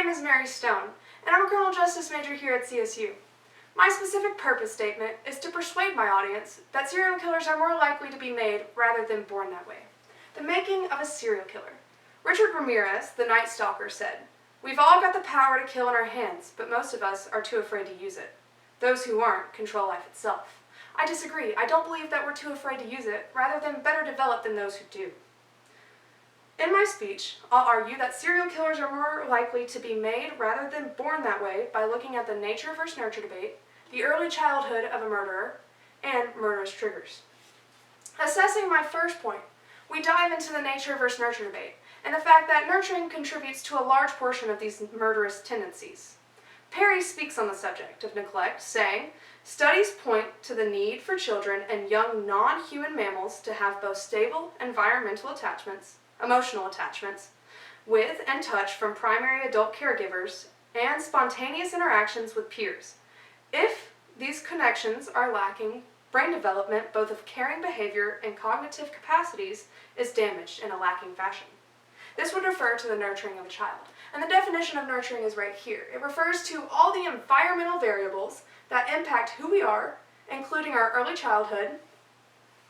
name is Mary Stone, and I'm a criminal justice major here at CSU. My specific purpose statement is to persuade my audience that serial killers are more likely to be made rather than born that way. The making of a serial killer. Richard Ramirez, the Night Stalker, said, "We've all got the power to kill in our hands, but most of us are too afraid to use it. Those who aren't control life itself." I disagree. I don't believe that we're too afraid to use it, rather than better developed than those who do. In my speech, I'll argue that serial killers are more likely to be made rather than born that way by looking at the nature versus nurture debate, the early childhood of a murderer, and murderous triggers. Assessing my first point, we dive into the nature versus nurture debate, and the fact that nurturing contributes to a large portion of these murderous tendencies. Perry speaks on the subject of neglect, saying, "Studies point to the need for children and young non-human mammals to have both stable environmental attachments, emotional attachments, with and touch from primary adult caregivers, and spontaneous interactions with peers. If these connections are lacking, brain development, both of caring behavior and cognitive capacities, is damaged in a lacking fashion." This would refer to the nurturing of a child. And the definition of nurturing is right here. It refers to all the environmental variables that impact who we are, including our early childhood,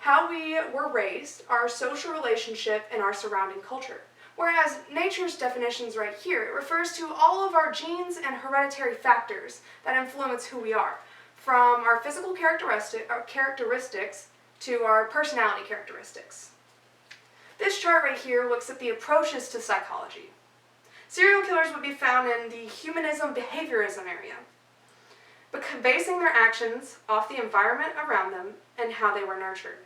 how we were raised, our social relationship, and our surrounding culture. Whereas nature's definition is right here. It refers to all of our genes and hereditary factors that influence who we are, from our physical characteristics to our personality characteristics. This chart right here looks at the approaches to psychology. Serial killers would be found in the humanism-behaviorism area, basing their actions off the environment around them and how they were nurtured.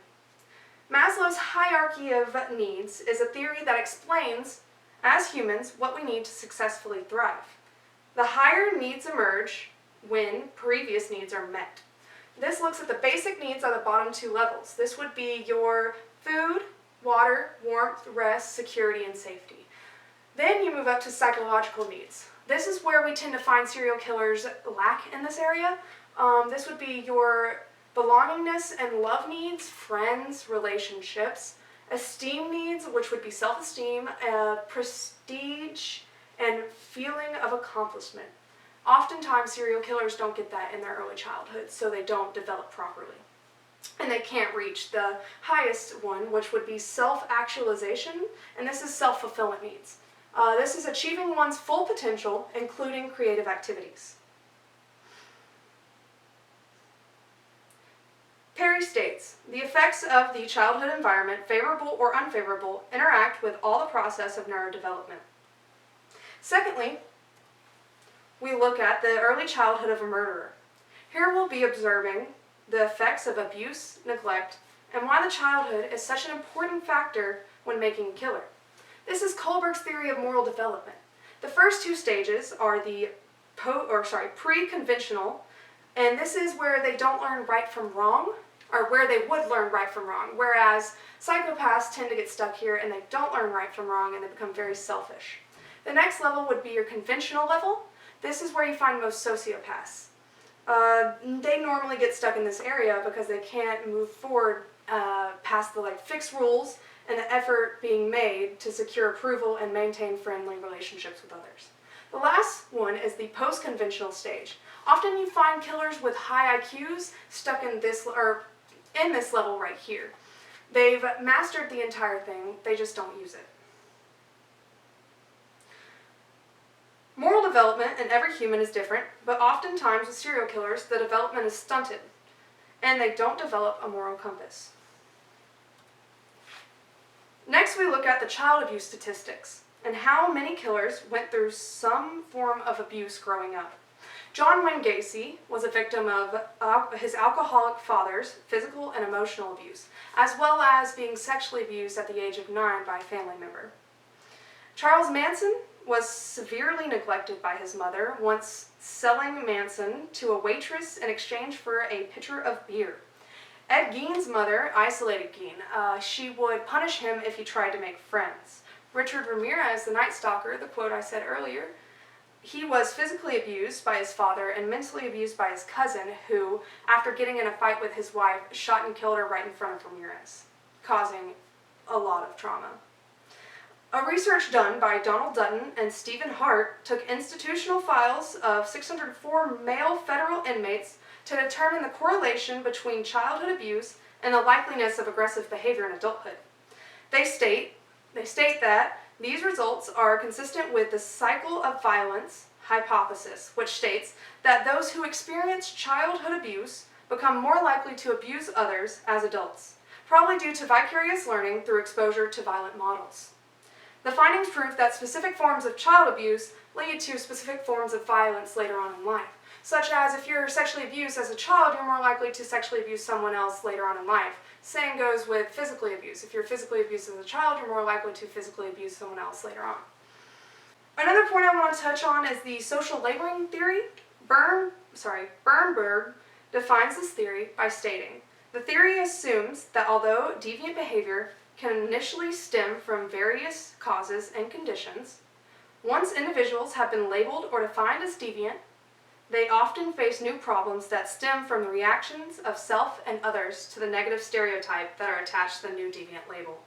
Maslow's hierarchy of needs is a theory that explains, as humans, what we need to successfully thrive. The higher needs emerge when previous needs are met. This looks at the basic needs on the bottom two levels. This would be your food, water, warmth, rest, security, and safety. Then you move up to psychological needs. This is where we tend to find serial killers lack in this area. This would be your belongingness and love needs, friends, relationships, esteem needs, which would be self-esteem, prestige, and feeling of accomplishment. Oftentimes, serial killers don't get that in their early childhood, so they don't develop properly. And they can't reach the highest one, which would be self-actualization, and this is self-fulfillment needs. This is achieving one's full potential, including creative activities. Perry states, "The effects of the childhood environment, favorable or unfavorable, interact with all the process of neurodevelopment." Secondly, we look at the early childhood of a murderer. Here we'll be observing the effects of abuse, neglect, and why the childhood is such an important factor when making a killer. This is Kohlberg's theory of moral development. The first two stages are the pre-conventional, and this is where they don't learn right from wrong, or where they would learn right from wrong, whereas psychopaths tend to get stuck here and they don't learn right from wrong and they become very selfish. The next level would be your conventional level. This is where you find most sociopaths. They normally get stuck in this area because they can't move forward past the fixed rules and the effort being made to secure approval and maintain friendly relationships with others. The last one is the post-conventional stage. Often you find killers with high IQs stuck in this level right here. They've mastered the entire thing, they just don't use it. Moral development in every human is different, but oftentimes with serial killers, the development is stunted, and they don't develop a moral compass. Next, we look at the child abuse statistics and how many killers went through some form of abuse growing up. John Wayne Gacy was a victim of his alcoholic father's physical and emotional abuse, as well as being sexually abused at the age of 9 by a family member. Charles Manson was severely neglected by his mother, once selling Manson to a waitress in exchange for a pitcher of beer. Ed Gein's mother isolated Gein. She would punish him if he tried to make friends. Richard Ramirez, the Night Stalker, the quote I said earlier, he was physically abused by his father and mentally abused by his cousin, who, after getting in a fight with his wife, shot and killed her right in front of Ramirez, causing a lot of trauma. A research done by Donald Dutton and Stephen Hart took institutional files of 604 male federal inmates to determine the correlation between childhood abuse and the likeliness of aggressive behavior in adulthood. They state that these results are consistent with the cycle of violence hypothesis, which states that those who experience childhood abuse become more likely to abuse others as adults, probably due to vicarious learning through exposure to violent models. The findings prove that specific forms of child abuse lead to specific forms of violence later on in life, such as if you're sexually abused as a child, you're more likely to sexually abuse someone else later on in life. Same goes with physically abused. If you're physically abused as a child, you're more likely to physically abuse someone else later on. Another point I want to touch on is the social labeling theory. Bernberg defines this theory by stating, the theory assumes that although deviant behavior can initially stem from various causes and conditions, once individuals have been labeled or defined as deviant, they often face new problems that stem from the reactions of self and others to the negative stereotype that are attached to the new deviant label.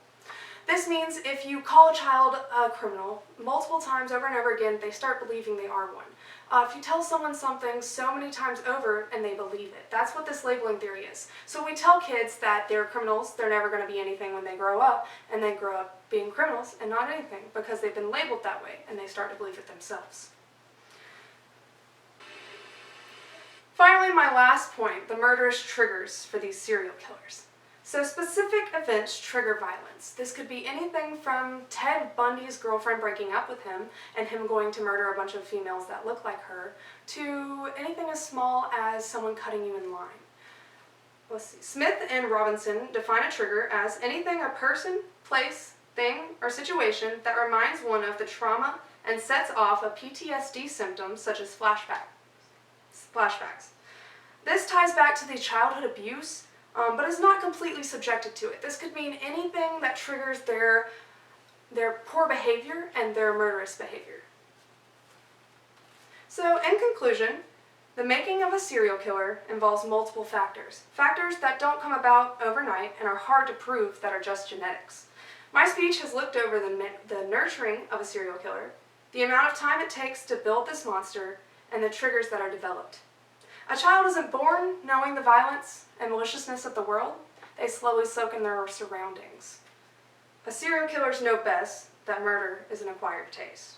This means if you call a child a criminal multiple times over and over again, they start believing they are one. If you tell someone something so many times over and they believe it, that's what this labeling theory is. So we tell kids that they're criminals, they're never going to be anything when they grow up, and they grow up being criminals and not anything because they've been labeled that way and they start to believe it themselves. Finally, my last point, the murderous triggers for these serial killers. So specific events trigger violence. This could be anything from Ted Bundy's girlfriend breaking up with him and him going to murder a bunch of females that look like her, to anything as small as someone cutting you in line. Let's see. Smith and Robinson define a trigger as anything, a person, place, thing, or situation that reminds one of the trauma and sets off a PTSD symptoms such as flashbacks. This ties back to the childhood abuse, but is not completely subjected to it. This could mean anything that triggers their poor behavior and their murderous behavior. So, in conclusion, the making of a serial killer involves multiple factors. Factors that don't come about overnight and are hard to prove that are just genetics. My speech has looked over the nurturing of a serial killer, the amount of time it takes to build this monster, and the triggers that are developed. A child isn't born knowing the violence and maliciousness of the world. They slowly soak in their surroundings. A serial killers know best that murder is an acquired taste.